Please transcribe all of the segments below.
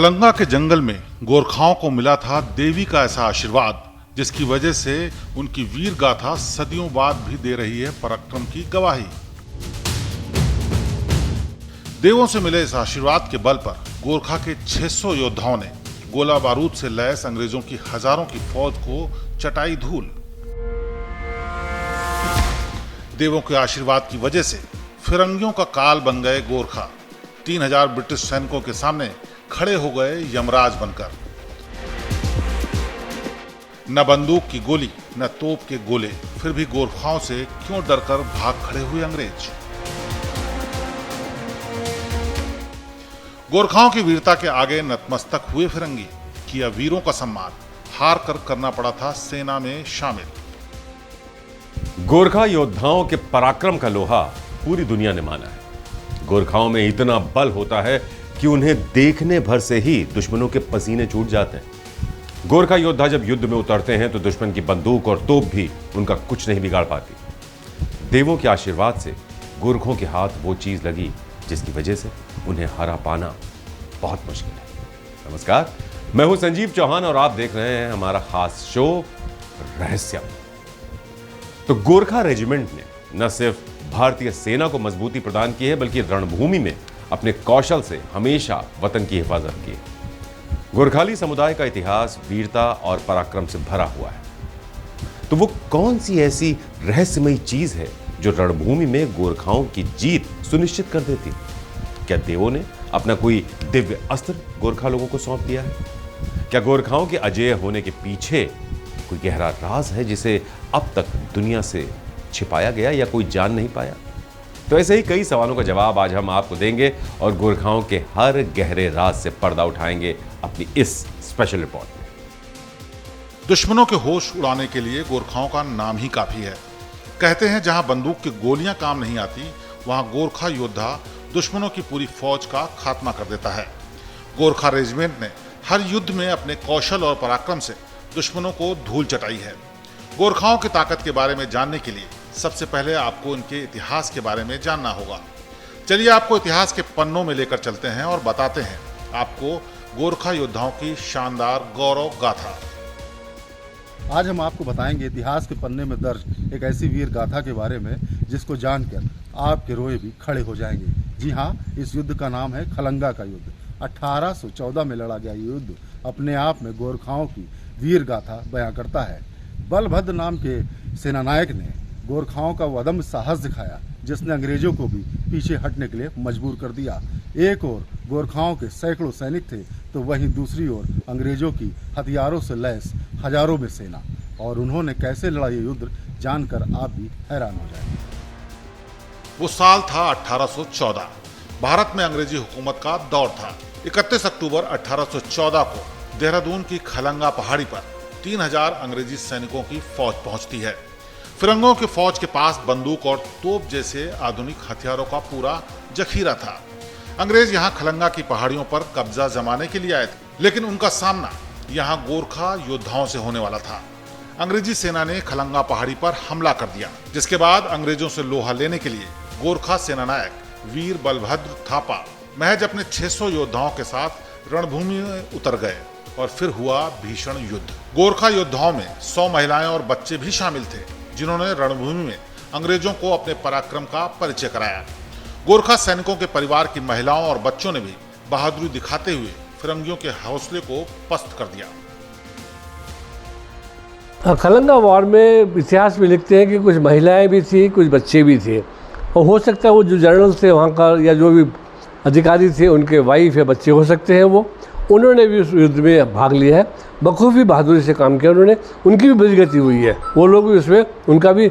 खलंगा के जंगल में गोरखाओं को मिला था देवी का ऐसा आशीर्वाद जिसकी वजह से उनकी वीर गाथा सदियों बाद भी दे रही है पराक्रम की गवाही। देवों से मिले इस आशीर्वाद के बल पर गोरखा के 600 योद्धाओं ने गोला बारूद से लैस अंग्रेजों की हजारों की फौज को चटाई धूल। देवों के आशीर्वाद की वजह से फिरंगियों का काल बन गए गोरखा। 3000 ब्रिटिश सैनिकों के सामने खड़े हो गए यमराज बनकर। न बंदूक की गोली न तोप के गोले, फिर भी गोरखाओं से क्यों डरकर भाग खड़े हुए अंग्रेज। गोरखाओं की वीरता के आगे नतमस्तक हुए फिरंगी। किया वीरों का सम्मान, हार कर करना पड़ा था सेना में शामिल। गोरखा योद्धाओं के पराक्रम का लोहा पूरी दुनिया ने माना है। गोरखाओं में इतना बल होता है कि उन्हें देखने भर से ही दुश्मनों के पसीने छूट जाते हैं। गोरखा योद्धा जब युद्ध में उतरते हैं तो दुश्मन की बंदूक और तोप भी उनका कुछ नहीं बिगाड़ पाती। देवों के आशीर्वाद से गोरखों के हाथ वो चीज लगी जिसकी वजह से उन्हें हरा पाना बहुत मुश्किल है। नमस्कार, मैं हूं संजीव चौहान और आप देख रहे हैं हमारा खास शो रहस्यम। तो गोरखा रेजिमेंट ने न सिर्फ भारतीय सेना को मजबूती प्रदान की है बल्कि रणभूमि में अपने कौशल से हमेशा वतन की हिफाजत की। गोरखाली समुदाय का इतिहास वीरता और पराक्रम से भरा हुआ है। तो वो कौन सी ऐसी रहस्यमयी चीज है जो रणभूमि में गोरखाओं की जीत सुनिश्चित कर देती? क्या देवों ने अपना कोई दिव्य अस्त्र गोरखा लोगों को सौंप दिया है? क्या गोरखाओं के अजेय होने के पीछे कोई गहरा राज है जिसे अब तक दुनिया से छिपाया गया या कोई जान नहीं पाया? तो ऐसे ही कई सवालों का जवाब आज हम आपको देंगे और गोरखाओं के हर गहरे राज से पर्दा उठाएंगे अपनी इस स्पेशल रिपोर्ट में। दुश्मनों के होश उड़ाने के लिए गोरखाओं का नाम ही काफी है। कहते हैं जहां बंदूक की गोलियां काम नहीं आती वहां गोरखा योद्धा दुश्मनों की पूरी फौज का खात्मा कर देता है। गोरखा रेजिमेंट ने हर युद्ध में अपने कौशल और पराक्रम से दुश्मनों को धूल चटाई है। गोरखाओं की ताकत के बारे में जानने के लिए सबसे पहले आपको इनके इतिहास के बारे में जानना होगा। चलिए आपको इतिहास के पन्नों में लेकर चलते हैं और बताते हैं आपको गोरखा योद्धाओं की शानदार गौरव गाथा। आज हम आपको बताएंगे इतिहास के पन्ने में दर्ज एक ऐसी वीर गाथा के बारे में जिसको जानकर आपके रोए भी खड़े हो जाएंगे। जी हाँ, इस युद्ध का नाम है खलंगा का युद्ध। 1814 में लड़ा गया युद्ध अपने आप में गोरखाओं की वीर गाथा बयां करता है। बलभद्र नाम के सेनानायक ने गोरखाओं का वदम साहस दिखाया जिसने अंग्रेजों को भी पीछे हटने के लिए मजबूर कर दिया। एक ओर गोरखाओं के सैकड़ों सैनिक थे तो वहीं दूसरी ओर अंग्रेजों की हथियारों से लैस हजारों में सेना। और उन्होंने कैसे लड़ा ये युद्ध जानकर आप भी हैरान हो जाएंगे। वो साल था 1814। भारत में अंग्रेजी हुकूमत का दौर था। 31 अक्टूबर 1814 को देहरादून की खलंगा पहाड़ी पर 3000 अंग्रेजी सैनिकों की फौज पहुंचती है। फिरंगों की फौज के पास बंदूक और तोप जैसे आधुनिक हथियारों का पूरा जखीरा था। अंग्रेज यहां खलंगा की पहाड़ियों पर कब्जा जमाने के लिए आए थे, लेकिन उनका सामना यहां गोरखा योद्धाओं से होने वाला था। अंग्रेजी सेना ने खलंगा पहाड़ी पर हमला कर दिया, जिसके बाद अंग्रेजों से लोहा लेने के लिए गोरखा सेनानायक वीर बलभद्र थापा महज अपने 600 योद्धाओं के साथ रणभूमि में उतर गए और फिर हुआ भीषण युद्ध। गोरखा योद्धाओं में 100 महिलाएं और बच्चे भी शामिल थे जिन्होंने रणभूमि में अंग्रेजों को अपने पराक्रम का परिचय कराया। गोरखा सैनिकों के परिवार की महिलाओं और बच्चों ने भी बहादुरी दिखाते हुए फिरंगियों के हौसले को पस्त कर दिया। खलंगा वॉर में इतिहास में लिखते हैं कि कुछ महिलाएं भी थी, कुछ बच्चे भी थे और हो सकता है वो जो जनरल थे वहाँ का या जो भी अधिकारी थे उनके वाइफ या बच्चे हो सकते हैं। उन्होंने भी उस युद्ध में भाग लिया है, बखूबी बहादुरी से काम किया उन्होंने। उनकी भी बदगति हुई है, वो लोग भी उसमें उनको भी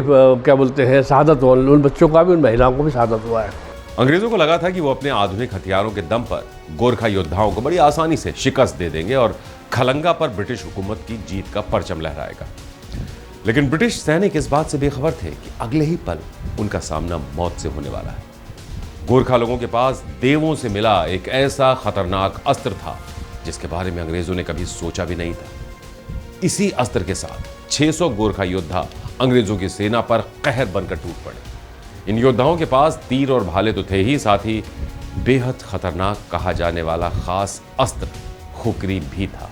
क्या बोलते हैं शहादत हुआ। उन बच्चों का भी, उन महिलाओं को भी शहादत हुआ है। अंग्रेजों को लगा था कि वो अपने आधुनिक हथियारों के दम पर गोरखा योद्धाओं को बड़ी आसानी से शिकस्त दे देंगे और खलंगा पर ब्रिटिश हुकूमत की जीत का परचम लहराएगा। लेकिन ब्रिटिश सैनिक इस बात से बेखबर थे कि अगले ही पल उनका सामना मौत से होने वाला है। गोरखा लोगों के पास देवों से मिला एक ऐसा खतरनाक अस्त्र था जिसके बारे में अंग्रेजों ने कभी सोचा भी नहीं था। इसी अस्त्र के साथ 600 गोरखा योद्धा अंग्रेजों की सेना पर कहर बनकर टूट पड़े। इन योद्धाओं के पास तीर और भाले तो थे ही, साथ ही बेहद खतरनाक कहा जाने वाला खास अस्त्र खुकरी भी था।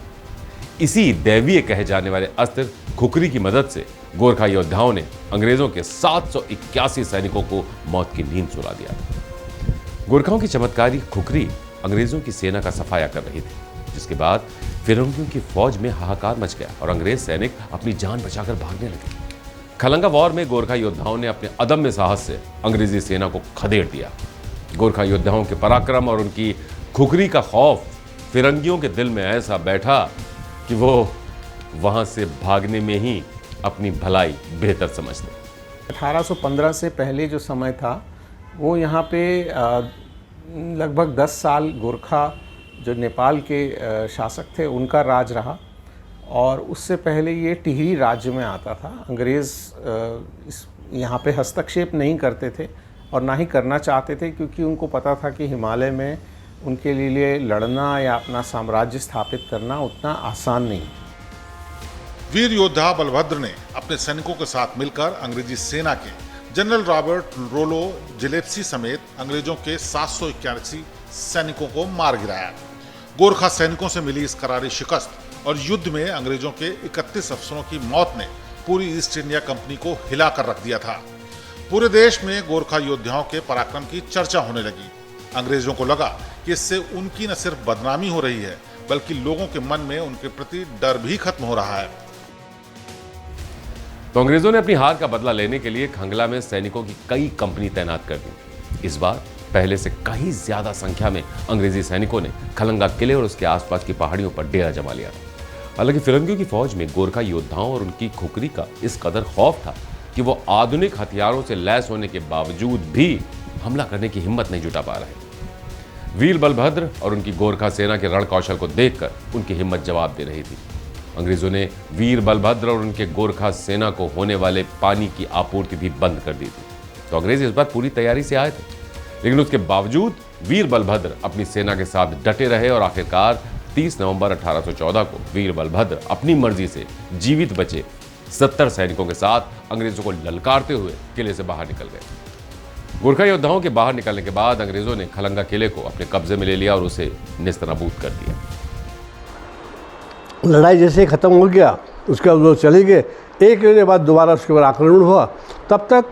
इसी दैवीय कहे जाने वाले अस्त्र खुकरी की मदद से गोरखा योद्धाओं ने अंग्रेजों के 781 सैनिकों को मौत की नींद सुला दिया। गोरखाओं की चमत्कारी खुकरी अंग्रेजों की सेना का सफाया कर रही थी, जिसके बाद फिरंगियों की फौज में हाहाकार मच गया और अंग्रेज सैनिक अपनी जान बचाकर भागने लगे। खलंगा वॉर में गोरखा योद्धाओं ने अपने अदम्य साहस से अंग्रेजी सेना को खदेड़ दिया। गोरखा योद्धाओं के पराक्रम और उनकी खुकरी का खौफ फिरंगियों के दिल में ऐसा बैठा कि वो वहां से भागने में ही अपनी भलाई बेहतर समझते। 1815 से पहले जो समय था वो यहाँ पे लगभग 10 साल गोरखा जो नेपाल के शासक थे उनका राज रहा, और उससे पहले ये टिहरी राज्य में आता था। अंग्रेज़ यहाँ पे हस्तक्षेप नहीं करते थे और ना ही करना चाहते थे, क्योंकि उनको पता था कि हिमालय में उनके लिए लड़ना या अपना साम्राज्य स्थापित करना उतना आसान नहीं। वीर योद्धा बलभद्र ने अपने सैनिकों के साथ मिलकर अंग्रेजी सेना के जनरल रॉबर्ट रोलो जिलेप्सी समेत अंग्रेजों के 781 सैनिकों को मार गिराया। गोरखा सैनिकों से मिली इस करारी शिकस्त और युद्ध में अंग्रेजों के 31 अफसरों की मौत ने पूरी ईस्ट इंडिया कंपनी को हिलाकर रख दिया था। पूरे देश में गोरखा योद्धाओं के पराक्रम की चर्चा होने लगी। अंग्रेजों को लगा कि इससे उनकी न सिर्फ बदनामी हो रही है, बल्कि लोगों के मन में उनके प्रति डर भी खत्म हो रहा है। तो अंग्रेजों ने अपनी हार का बदला लेने के लिए खंगला में सैनिकों की कई कंपनी तैनात कर दी। इस बार पहले से कहीं ज्यादा संख्या में अंग्रेजी सैनिकों ने खलंगा किले और उसके आसपास की पहाड़ियों पर डेरा जमा लिया था। हालांकि फिरंगियों की फौज में गोरखा योद्धाओं और उनकी खुकरी का इस कदर खौफ था कि वो आधुनिक हथियारों से लैस होने के बावजूद भी हमला करने की हिम्मत नहीं जुटा पा रहे। वीर बलभद्र और उनकी गोरखा सेना के रण कौशल को देखकर उनकी हिम्मत जवाब दे रही थी। अंग्रेजों ने वीर बलभद्र और उनके गोरखा सेना को होने वाले पानी की आपूर्ति भी बंद कर दी थी। तो अंग्रेज इस बार पूरी तैयारी से आए थे, लेकिन उसके बावजूद वीर बलभद्र अपनी सेना के साथ डटे रहे और आखिरकार 30 नवंबर 1814 को वीर बलभद्र अपनी मर्जी से जीवित बचे 70 सैनिकों के साथ अंग्रेजों को ललकारते हुए किले से बाहर निकल गए। गोरखा योद्धाओं के बाहर निकलने के बाद अंग्रेजों ने खलंगा किले को अपने कब्जे में ले लिया और उसे नेस्तनाबूद कर दिया। लड़ाई जैसे ही ख़त्म हो गया, उसके बाद लोग चले गए। एक महीने बाद दोबारा उसके बाद आक्रमण हुआ। तब तक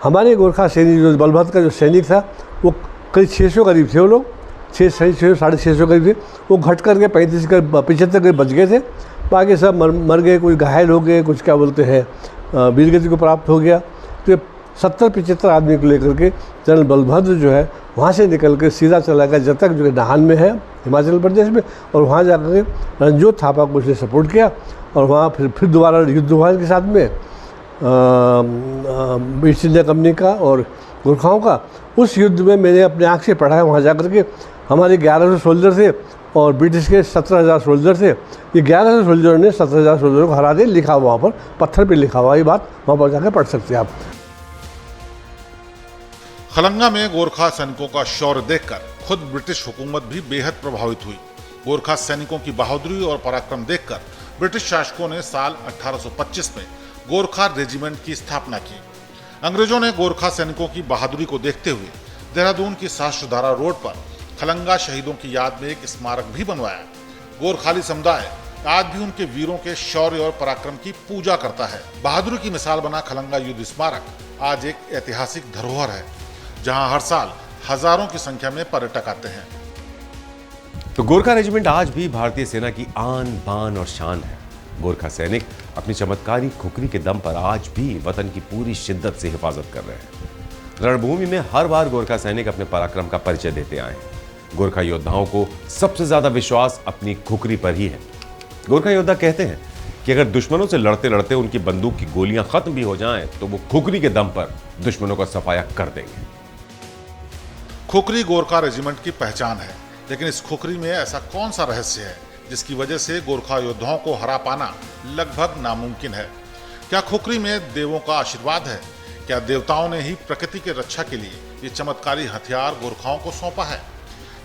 हमारे गोरखा सैनिक जो बलभद्र का जो सैनिक था वो करीब 600 करीब थे। वो लोग 600 साढ़े 600 करीब थे। वो घट करके 35 75 करीब बच गए थे। बाकी सब मर गए, कुछ घायल हो गए, कुछ क्या बोलते हैं वीरगति को प्राप्त हो गया। तो 70-75 आदमी को लेकर के जनरल बलभद्र जो है वहाँ से निकल के सीधा चला गया जब तक जो है नाहन में है हिमाचल प्रदेश में, और वहाँ जाकर के रणजोत थापा को उसने सपोर्ट किया और वहाँ फिर दोबारा युद्ध हुआ के साथ में ईस्ट इंडिया कंपनी का और गोरखाओं का। उस युद्ध में मैंने अपने आँख से पढ़ा है। वहाँ जाकर के हमारे 1100 सोल्जर थे और ब्रिटिश के 17,000 सोल्जर थे। ये 1100 सोल्जरों ने 17,000 सोल्जरों को हरा दिया। लिखा हुआ वहाँ पर पत्थर पर लिखा हुआ, ये बात वहाँ पर जाकर पढ़ सकते हैं आप। खलंगा में गोरखा सैनिकों का शौर्य देखकर खुद ब्रिटिश हुकूमत भी बेहद प्रभावित हुई। गोरखा सैनिकों की बहादुरी और पराक्रम देखकर ब्रिटिश शासकों ने साल 1825 में गोरखा रेजिमेंट की स्थापना की। अंग्रेजों ने गोरखा सैनिकों की बहादुरी को देखते हुए देहरादून की सहस्त्रधारा रोड पर खलंगा शहीदों की याद में एक स्मारक भी बनवाया। गोरखाली समुदाय आज भी उनके वीरों के शौर्य और पराक्रम की पूजा करता है। बहादुरी की मिसाल बना खलंगा युद्ध स्मारक आज एक ऐतिहासिक धरोहर है, जहां हर साल हजारों की संख्या में पर्यटक आते हैं। तो गोरखा रेजिमेंट आज भी भारतीय सेना की आन बान और शान है। गोरखा सैनिक अपनी चमत्कारी खुकरी के दम पर आज भी वतन की पूरी शिद्दत से हिफाजत कर रहे हैं। रणभूमि में हर बार गोरखा सैनिक अपने पराक्रम का परिचय देते आए हैं। गोरखा योद्धाओं को सबसे ज्यादा विश्वास अपनी खुकरी पर ही है। गोरखा योद्धा कहते हैं कि अगर दुश्मनों से लड़ते लड़ते उनकी बंदूक की गोलियां खत्म भी हो जाएं, तो वो खुकरी के दम पर दुश्मनों का सफाया कर देंगे। खुकरी गोरखा रेजिमेंट की पहचान है, लेकिन इस खुकरी में ऐसा कौन सा रहस्य है जिसकी वजह से गोरखा योद्धाओं को हरा पाना लगभग नामुमकिन है? क्या खुकरी में देवों का आशीर्वाद है? क्या देवताओं ने ही प्रकृति के रक्षा के लिए ये चमत्कारी हथियार गोरखाओं को सौंपा है?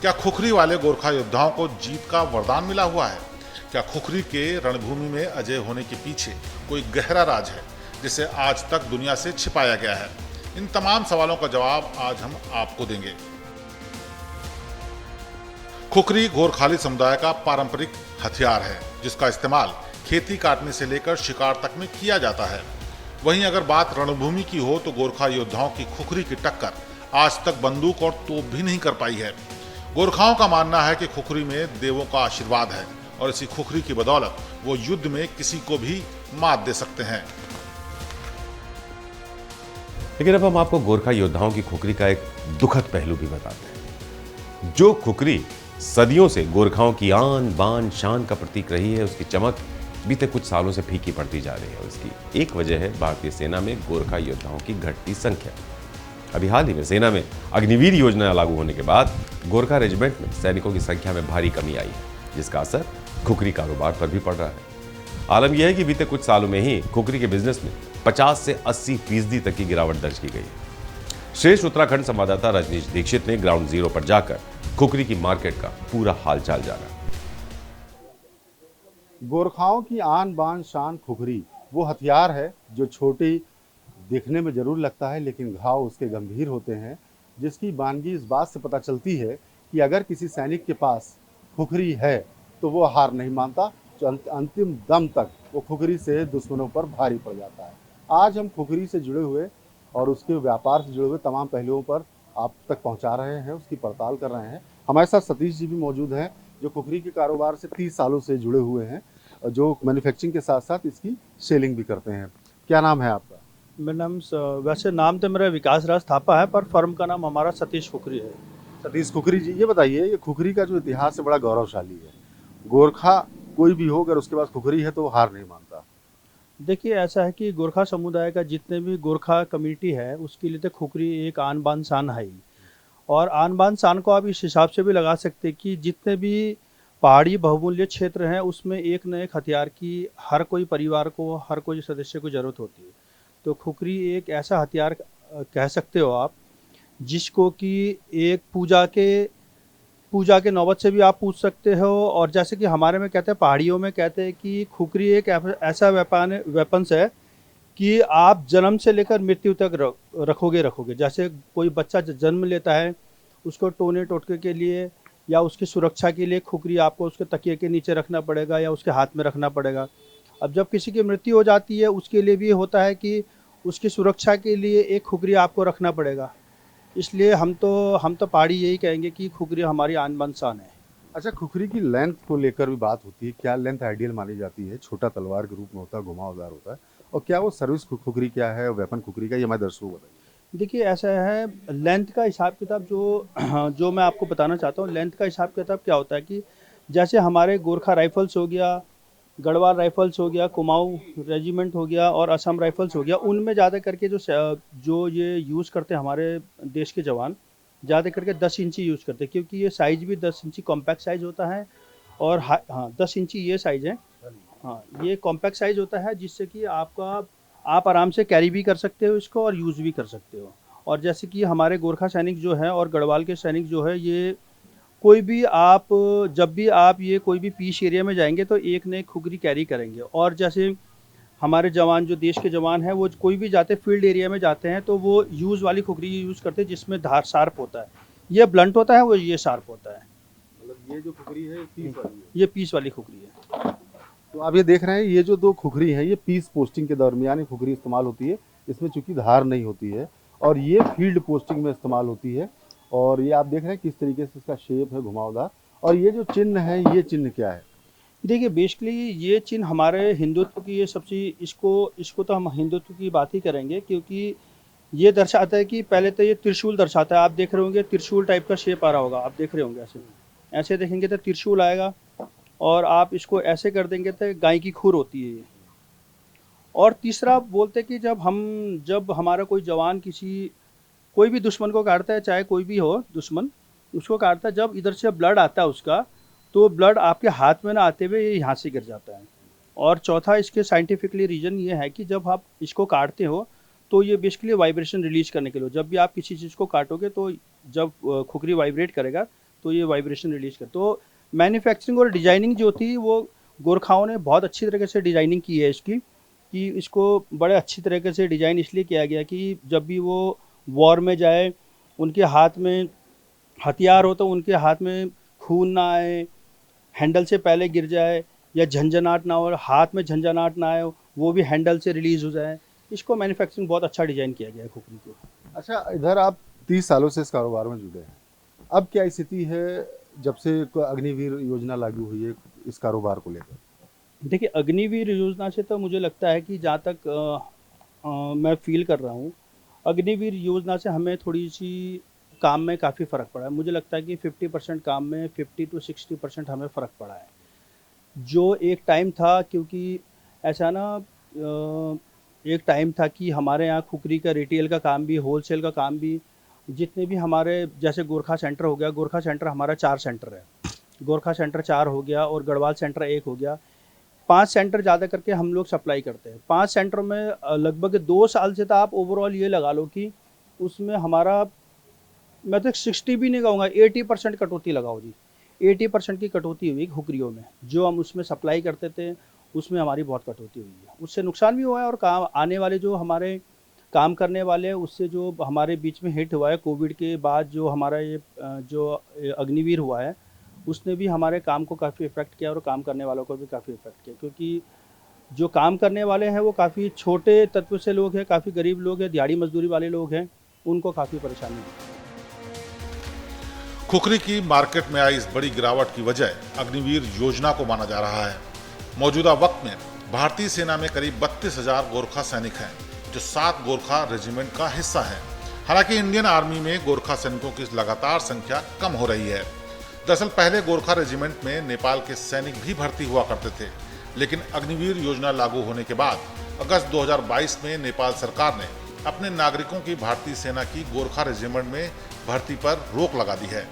क्या खुकरी वाले गोरखा योद्धाओं को जीत का वरदान मिला हुआ है? क्या खुकरी के रणभूमि में अजय होने के पीछे कोई गहरा राज है जिसे आज तक दुनिया से छिपाया गया है? इन तमाम सवालों का जवाब आज हम आपको देंगे। खुखरी गोरखाली समुदाय का पारंपरिक हथियार है जिसका इस्तेमाल खेती काटने से लेकर शिकार तक में किया जाता है। वहीं अगर बात रणभूमि की हो तो गोरखा योद्धाओं की खुखरी की टक्कर आज तक बंदूक और तोप भी नहीं कर पाई है। गोरखाओं का मानना है कि खुखरी में देवों का आशीर्वाद है और इसी खुखरी की बदौलत वो युद्ध में किसी को भी मात दे सकते हैं। लेकिन अब हम आपको गोरखा योद्धाओं की खुखरी का एक दुखद पहलू भी बताते हैं। जो खुखरी सदियों से गोरखाओं की आन बान शान का प्रतीक रही है, उसकी चमक बीते कुछ सालों से फीकी पड़ती जा रही है। और इसकी एक वजह है भारतीय सेना में गोरखा योद्धाओं की घटती संख्या। अभी हाल ही में सेना में अग्निवीर योजना लागू होने के बाद गोरखा रेजिमेंट में सैनिकों की संख्या में भारी कमी आई है, जिसका असर खुखरी कारोबार पर भी पड़ रहा है। आलम यह है कि बीते कुछ सालों में ही खुखरी के बिजनेस में 50 से 80% तक की गिरावट दर्ज की गई है। श्रेष्ठ उत्तराखंड संवाददाता रजनीश दीक्षित ने ग्राउंड जीरो पर जाकर खुखरी की मार्केट का पूरा हालचाल जाना। गोरखाओं की आन बान शान खुखरी वो हथियार है जो छोटी देखने में जरूर लगता है, लेकिन घाव उसके गंभीर होते हैं, जिसकी बानगी इस बात से पता चलती है कि अगर किसी सैनिक के पास खुखरी है तो वो हार नहीं मानता, जो अंतिम दम तक वो खुखरी से दुश्मनों पर भारी पड़ जाता है। आज हम खुखरी से जुड़े हुए और उसके व्यापार से जुड़े हुए तमाम पहलुओं पर आप तक पहुंचा रहे हैं, उसकी पड़ताल कर रहे हैं। हमारे साथ सतीश जी भी मौजूद हैं जो खुखरी के कारोबार से 30 सालों से जुड़े हुए हैं, जो मैन्युफैक्चरिंग के साथ साथ इसकी सेलिंग भी करते हैं। क्या नाम है आपका? मेरा नाम वैसे नाम तो मेरा विकास राज थापा है, पर फर्म का नाम हमारा सतीश खुखरी है। सतीश खुखरी जी, ये बताइए, ये खुखरी का जो इतिहास है बड़ा गौरवशाली है। गोरखा कोई भी हो, अगर उसके पास खुखरी है तो वो हार नहीं मानता। देखिए, ऐसा है कि गोरखा समुदाय का जितने भी गोरखा कम्युनिटी है उसके लिए तो खुखरी एक आन बान शान है ही। और आन बान शान को आप इस हिसाब से भी लगा सकते हैं कि जितने भी पहाड़ी बहुमूल्य क्षेत्र हैं उसमें एक न एक हथियार की हर कोई परिवार को, हर कोई सदस्य को ज़रूरत होती है। तो खुखरी एक ऐसा हथियार कह सकते हो आप, जिसको कि एक पूजा के नौबत से भी आप पूछ सकते हो। और जैसे कि हमारे में कहते हैं, पहाड़ियों में कहते हैं कि खुखरी एक ऐसा वेपन्स है कि आप जन्म से लेकर मृत्यु तक रखोगे। जैसे कोई बच्चा जन्म लेता है, उसको टोने टोटके के लिए या उसकी सुरक्षा के लिए खुखरी आपको उसके तकिए के नीचे रखना पड़ेगा या उसके हाथ में रखना पड़ेगा। अब जब किसी की मृत्यु हो जाती है उसके लिए भी होता है कि उसकी सुरक्षा के लिए एक खुखरी आपको रखना पड़ेगा। इसलिए हम तो पहाड़ी यही कहेंगे कि खुखरी हमारी आन बान शान है। अच्छा, खुखरी की लेंथ को लेकर भी बात होती है। क्या लेंथ आइडियल मानी जाती है? छोटा तलवार के रूप में होता है, घुमावदार होता है। और क्या वो सर्विस खुखरी क्या है, वेपन खुखरी का, ये हमारे दर्शकों को बताइए। देखिए, ऐसा है, लेंथ का हिसाब किताब जो मैं आपको बताना चाहता हूँ, लेंथ का हिसाब किताब क्या होता है कि जैसे हमारे गोरखा राइफल्स हो गया, गढ़वाल राइफल्स हो गया, कुमाऊं रेजिमेंट हो गया और असम राइफल्स हो गया, उनमें ज़्यादा करके जो ये यूज़ करते हैं हमारे देश के जवान, ज़्यादा करके 10 इंची यूज़ करते हैं, क्योंकि ये साइज़ भी 10 इंची कॉम्पैक्ट साइज़ होता है। और हाँ, 10 इंची ये साइज़ है। हाँ, ये कॉम्पैक्ट साइज़ होता है, जिससे कि आप आराम से कैरी भी कर सकते हो इसको और यूज़ भी कर सकते हो। और जैसे कि हमारे गोरखा सैनिक जो हैं और गढ़वाल के सैनिक जो है, ये जब भी आप ये कोई भी पीच एरिया में जाएंगे तो एक न एक खुखरी कैरी करेंगे। और जैसे हमारे जवान, जो देश के जवान हैं, वो कोई भी जाते फील्ड एरिया में जाते हैं तो वो यूज़ वाली खुखरी यूज़ करते हैं, जिसमें धार शार्प होता है। ये ब्लंट होता है, वो ये शार्प होता है। मतलब ये जो खुखरी है पीस वाली है? ये पीस वाली खुखरी है। तो आप ये देख रहे हैं, ये जो 2 खुखरी है ये पीस पोस्टिंग के दरमियान खुखरी इस्तेमाल होती है। इसमें चूंकि धार नहीं होती है और ये फील्ड पोस्टिंग में इस्तेमाल होती है। और ये आप देख रहे हैं किस तरीके से इसका शेप है, घुमावदार। और ये जो चिन्ह है, ये चिन्ह क्या है? देखिए, बेसिकली ये चिन्ह हमारे हिंदुत्व की, ये सबसे इसको तो हम हिंदुत्व की बात ही करेंगे, क्योंकि ये दर्शाता है कि पहले तो ये त्रिशूल दर्शाता है। आप देख रहे होंगे त्रिशूल टाइप का शेप आ रहा होगा, आप देख रहे होंगे। ऐसे देखेंगे तो त्रिशूल आएगा, और आप इसको ऐसे कर देंगे तो गाय की खुर होती है ये। और तीसरा बोलते कि जब हमारा कोई जवान कोई भी दुश्मन को काटता है, चाहे कोई भी हो दुश्मन, उसको काटता है, जब इधर से ब्लड आता है उसका, तो ब्लड आपके हाथ में ना आते हुए ये यहाँ से गिर जाता है। और चौथा इसके साइंटिफिकली रीज़न ये है कि जब आप इसको काटते हो तो ये बेसिकली वाइब्रेशन रिलीज करने के लिए, जब भी आप किसी चीज़ को काटोगे तो जब खुखरी वाइब्रेट करेगा तो ये वाइब्रेशन रिलीज कर। तो मैन्युफैक्चरिंग और डिजाइनिंग जो थी वो गोरखाओं ने बहुत अच्छी तरीके से डिजाइनिंग की है इसकी, कि इसको बड़े अच्छी तरीके से डिज़ाइन इसलिए किया गया कि जब भी वो वॉर में जाए, उनके हाथ में हथियार हो तो उनके हाथ में खून ना आए, हैंडल से पहले गिर जाए, या झंझनाट ना हो, हाथ में झंझनाट ना आए, वो भी हैंडल से रिलीज़ हो जाए। इसको मैन्युफैक्चरिंग बहुत अच्छा डिज़ाइन किया गया है खुकरी को। अच्छा, इधर आप 30 सालों से इस कारोबार में जुड़े हैं। अब क्या स्थिति है जब से अग्निवीर योजना लागू हुई है इस कारोबार को लेकर? देखिए, अग्निवीर योजना से तो मुझे लगता है कि जहाँ तक मैं फ़ील कर रहा हूँ, अग्निवीर योजना से हमें थोड़ी-सी काम में काफ़ी फ़र्क पड़ा है। मुझे लगता है कि 50% काम में 50 टू 60% हमें फ़र्क पड़ा है। जो एक टाइम था, क्योंकि ऐसा ना एक टाइम था कि हमारे यहाँ खुकरी का रिटेल का काम भी, होलसेल का काम भी, जितने भी हमारे, जैसे गोरखा सेंटर हो गया, गोरखा सेंटर हमारा 4 सेंटर है। गोरखा सेंटर 4 हो गया और गढ़वाल सेंटर 1 हो गया। 5 सेंटर ज़्यादा करके हम लोग सप्लाई करते हैं। 5 सेंटर में लगभग 2 साल से तो आप ओवरऑल ये लगा लो कि उसमें हमारा, मैं तो 60 भी नहीं कहूँगा, 80% कटौती लगाओ जी। 80% की कटौती हुई खुकरियों में। जो हम उसमें सप्लाई करते थे, उसमें हमारी बहुत कटौती हुई है। उससे नुकसान भी हुआ है, और काम आने वाले जो हमारे काम करने वाले हैं, उससे जो हमारे बीच में हिट हुआ है कोविड के बाद, जो हमारा ये जो अग्निवीर हुआ है, उसने भी हमारे काम को काफ़ी इफ़ेक्ट किया और काम करने वालों को भी काफ़ी इफ़ेक्ट किया। क्योंकि जो काम करने वाले हैं वो काफ़ी छोटे तत्व से लोग हैं, काफ़ी गरीब लोग हैं, दिहाड़ी मजदूरी वाले लोग हैं, उनको काफ़ी परेशानी हुई। खुखरी की मार्केट में आई इस बड़ी गिरावट की वजह अग्निवीर योजना को माना जा रहा है। मौजूदा वक्त में भारतीय सेना में करीब 32,000 गोरखा सैनिक हैं, जो 7 गोरखा रेजिमेंट का हिस्सा हैं। हालांकि इंडियन आर्मी में गोरखा सैनिकों की लगातार संख्या कम हो रही है। दरअसल पहले गोरखा रेजिमेंट में नेपाल के सैनिक भी भर्ती हुआ करते थे, लेकिन अग्निवीर योजना लागू होने के बाद अगस्त 2022 में नेपाल सरकार ने अपने नागरिकों की भारतीय सेना की गोरखा रेजिमेंट में भर्ती पर रोक लगा दी है।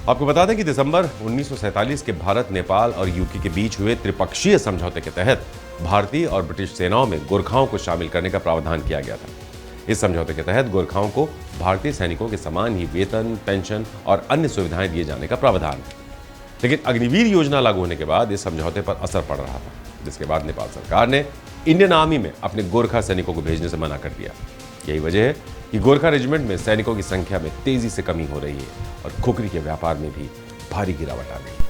आपको बता दें कि दिसंबर 1947 के भारत, नेपाल और यूके के बीच हुए त्रिपक्षीय समझौते के तहत भारतीय और ब्रिटिश सेनाओं में गोरखाओं को शामिल करने का प्रावधान किया गया था। इस समझौते के तहत गोरखाओं को भारतीय सैनिकों के समान ही वेतन, पेंशन और अन्य सुविधाएं दिए जाने का प्रावधान है। लेकिन अग्निवीर योजना लागू होने के बाद इस समझौते पर असर पड़ रहा था, जिसके बाद नेपाल सरकार ने इंडियन आर्मी में अपने गोरखा सैनिकों को भेजने से मना कर दिया। यही वजह है कि गोरखा रेजिमेंट में सैनिकों की संख्या में तेजी से कमी हो रही है और खुखरी के व्यापार में भी भारी गिरावट आ गई।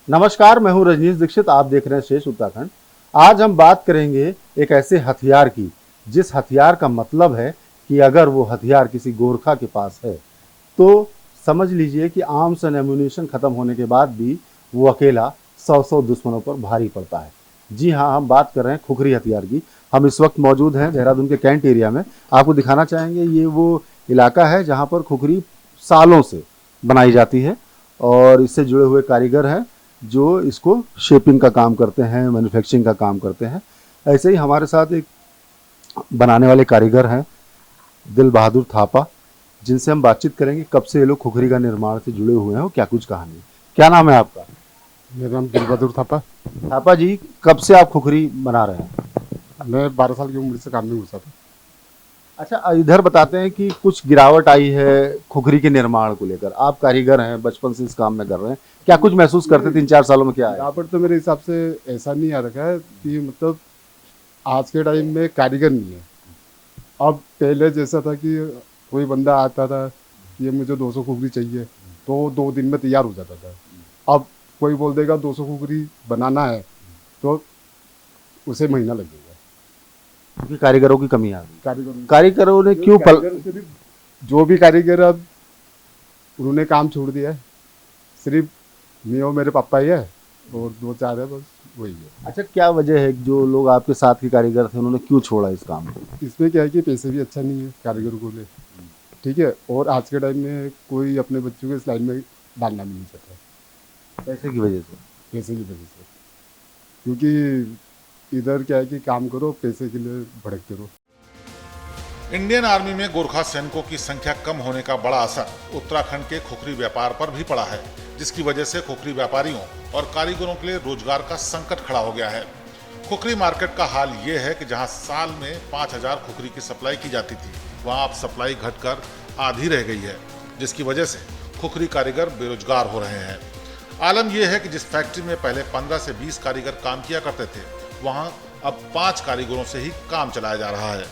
नमस्कार, मैं हूं रजनीश दीक्षित, आप देख रहे हैं शेष उत्तराखंड। आज हम बात करेंगे एक ऐसे हथियार की, जिस हथियार का मतलब है कि अगर वो हथियार किसी गोरखा के पास है तो समझ लीजिए कि आर्म्स एंड एम्यूनिशन खत्म होने के बाद भी वो अकेला 100 दुश्मनों पर भारी पड़ता है। जी हाँ, हम बात कर रहे हैं खुखरी हथियार की। हम इस वक्त मौजूद हैं देहरादून के कैंट एरिया में। आपको दिखाना चाहेंगे, ये वो इलाका है जहाँ पर खुखरी सालों से बनाई जाती है और इससे जुड़े हुए कारीगर हैं जो इसको शेपिंग का काम करते हैं, मैन्युफैक्चरिंग का काम करते हैं। ऐसे ही हमारे साथ एक बनाने वाले कारीगर हैं दिल बहादुर थापा, जिनसे हम बातचीत करेंगे कब से ये लोग खुखरी का निर्माण से जुड़े हुए हैं और क्या कुछ कहानी है। क्या नाम है आपका? मेरा नाम दिल बहादुर थापा। थापा जी, कब से आप खुखरी बना रहे हैं? मैं 12 साल की उम्र से काम में घुसा था। अच्छा, इधर बताते हैं कि कुछ गिरावट आई है खुखरी के निर्माण को लेकर। आप कारीगर हैं, बचपन से इस काम में कर रहे हैं, क्या कुछ महसूस करते 3-4 सालों में? क्या है गिरावट तो मेरे हिसाब से ऐसा नहीं आ रखा है कि मतलब आज के टाइम में कारीगर नहीं है। अब पहले जैसा था कि कोई बंदा आता था कि ये मुझे 200 खुखरी चाहिए तो 2 दिन में तैयार हो जाता था। अब कोई बोल देगा 200 खुखरी बनाना है तो उसे महीना लगेगा, क्योंकि कारीगरों की कमी आ गई। कारीगर कारीगरों ने क्यों जो भी कारीगर अब उन्होंने काम छोड़ दिया है। सिर्फ मैं और मेरे पापा ही है और 2-4 है, बस वही है। अच्छा, क्या वजह है जो लोग आपके साथ के कारीगर थे उन्होंने क्यों छोड़ा इस काम को? इसमें क्या है कि पैसे भी अच्छा नहीं है कारीगर को ले, ठीक है, और आज के टाइम में कोई अपने बच्चों को इस लाइन में डालना भी नहीं चाहता। पैसे की वजह से? पैसे की वजह से, क्योंकि इधर क्या है कि काम करो, पैसे के लिए भड़कते रहो। इंडियन आर्मी में गोरखा सैनिकों की संख्या कम होने का बड़ा असर उत्तराखंड के खुखरी व्यापार पर भी पड़ा है, जिसकी वजह से खुखरी व्यापारियों और कारीगरों के लिए रोजगार का संकट खड़ा हो गया है। खुखरी मार्केट का हाल ये है कि जहां साल में 5,000 खुखरी की सप्लाई की जाती थी, वहां अब सप्लाई घटकर आधी रह गई है, जिसकी वजह से खुखरी कारीगर बेरोजगार हो रहे हैं। आलम यह है कि जिस फैक्ट्री में पहले 15 से 20 कारीगर काम किया करते थे, वहां अब 5 कारीगरों से ही काम चलाया जा रहा है।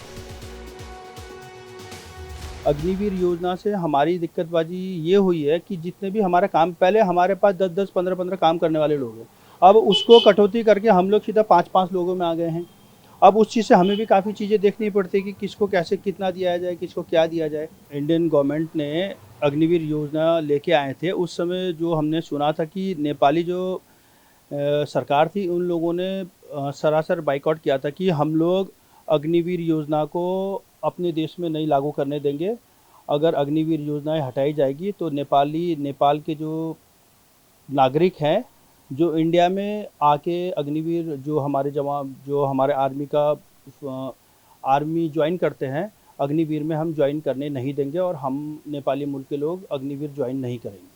अग्निवीर योजना से हमारी दिक्कतबाजी ये हुई है कि जितने भी हमारा काम, पहले हमारे पास 10-10, 15-15 काम करने वाले लोग हैं, अब उसको कटौती करके हम लोग सीधा 5-5 लोगों में आ गए हैं। अब उस चीज़ से हमें भी काफ़ी चीज़ें देखनी पड़ती है कि किसको कैसे कितना दिया जाए, किसको क्या दिया जाए। इंडियन गवर्नमेंट ने अग्निवीर योजना लेके आए थे, उस समय जो हमने सुना था कि नेपाली जो सरकार थी उन लोगों ने सरासर बाइकआउट किया था कि हम लोग अग्निवीर योजना को अपने देश में नहीं लागू करने देंगे। अगर अग्निवीर योजनाएं हटाई जाएगी तो नेपाल के जो नागरिक हैं जो इंडिया में आके अग्निवीर जो हमारे आर्मी ज्वाइन करते हैं, अग्निवीर में हम ज्वाइन करने नहीं देंगे और हम नेपाली मूल के लोग अग्निवीर ज्वाइन नहीं करेंगे।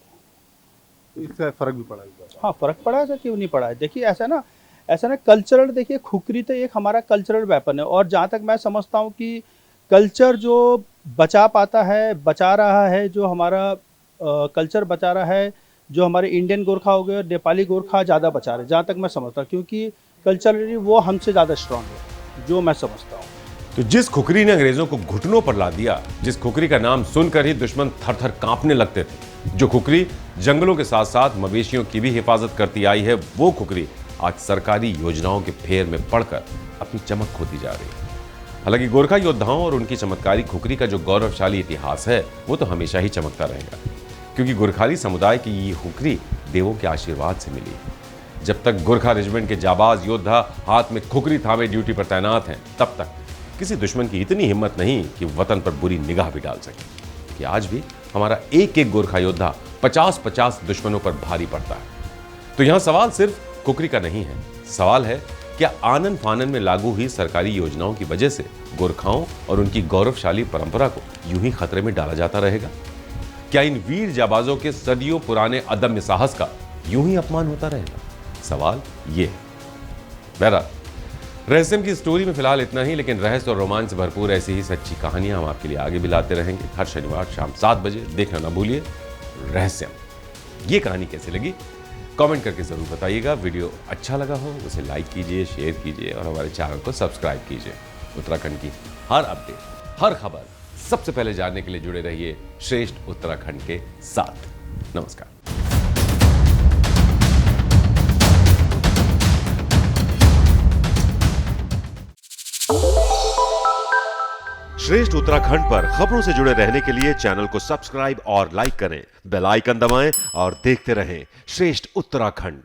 तो इससे फर्क भी पड़ा है? हाँ, फ़र्क पड़ा है, क्यों नहीं पड़ा है। देखिए ऐसा ना कल्चरल, देखिए खुखरी तो एक हमारा कल्चरल वेपन है और जहाँ तक मैं समझता हूँ कि कल्चर जो बचा रहा है, जो हमारा कल्चर बचा रहा है, जो हमारे इंडियन गोरखा हो गए और नेपाली गोरखा ज़्यादा बचा रहे, जहाँ तक मैं समझता हूँ, क्योंकि कल्चरली वो हमसे ज़्यादा स्ट्रांग है, जो मैं समझता हूँ। तो जिस खुखरी ने अंग्रेजों को घुटनों पर ला दिया, जिस खुखरी का नाम सुनकर ही दुश्मन थर थर कांपने लगते थे, जो खुखरी जंगलों के साथ साथ मवेशियों की भी हिफाजत करती आई है, वो खुखरी आज सरकारी योजनाओं के फेर में पड़कर अपनी चमक खोती जा रही है। हालांकि गोरखा योद्धाओं और उनकी चमत्कारी खुखरी का जो गौरवशाली इतिहास है वो तो हमेशा ही चमकता रहेगा, क्योंकि गोरखाली समुदाय की ये खुखरी देवों के आशीर्वाद से मिली। जब तक गोरखा रेजिमेंट के जाबाज योद्धा हाथ में खुखरी थामे ड्यूटी पर तैनात हैं, तब तक किसी दुश्मन की इतनी हिम्मत नहीं कि वतन पर बुरी निगाह भी डाल सके। कि आज भी हमारा एक एक गोरखा योद्धा 50-50 दुश्मनों पर भारी पड़ता है। तो यहां सवाल सिर्फ खुखरी का नहीं है, सवाल है क्या आनन फानन में लागू हुई सरकारी योजनाओं की वजह से गोरखाओं और उनकी गौरवशाली परंपरा को यूं ही खतरे में डाला जाता रहेगा? क्या इन वीर जाबाजों के सदियों पुराने अदम्य साहस का यूं ही अपमान होता रहेगा? सवाल ये है। बहरहाल रहस्यम की स्टोरी में फिलहाल इतना ही, लेकिन रहस्य और रोमांच से भरपूर ऐसी ही सच्ची कहानियां हम आपके लिए आगे भी लाते रहेंगे। हर शनिवार शाम 7 बजे देखना ना भूलिए रहस्यम। ये कहानी कैसी लगी कमेंट करके जरूर बताइएगा। वीडियो अच्छा लगा हो उसे लाइक कीजिए, शेयर कीजिए और हमारे चैनल को सब्सक्राइब कीजिए। उत्तराखंड की हर अपडेट, हर खबर सबसे पहले जानने के लिए जुड़े रहिए श्रेष्ठ उत्तराखंड के साथ। नमस्कार। श्रेष्ठ उत्तराखंड पर खबरों से जुड़े रहने के लिए चैनल को सब्सक्राइब और लाइक करें, बेल आइकन दबाएं और देखते रहें श्रेष्ठ उत्तराखंड।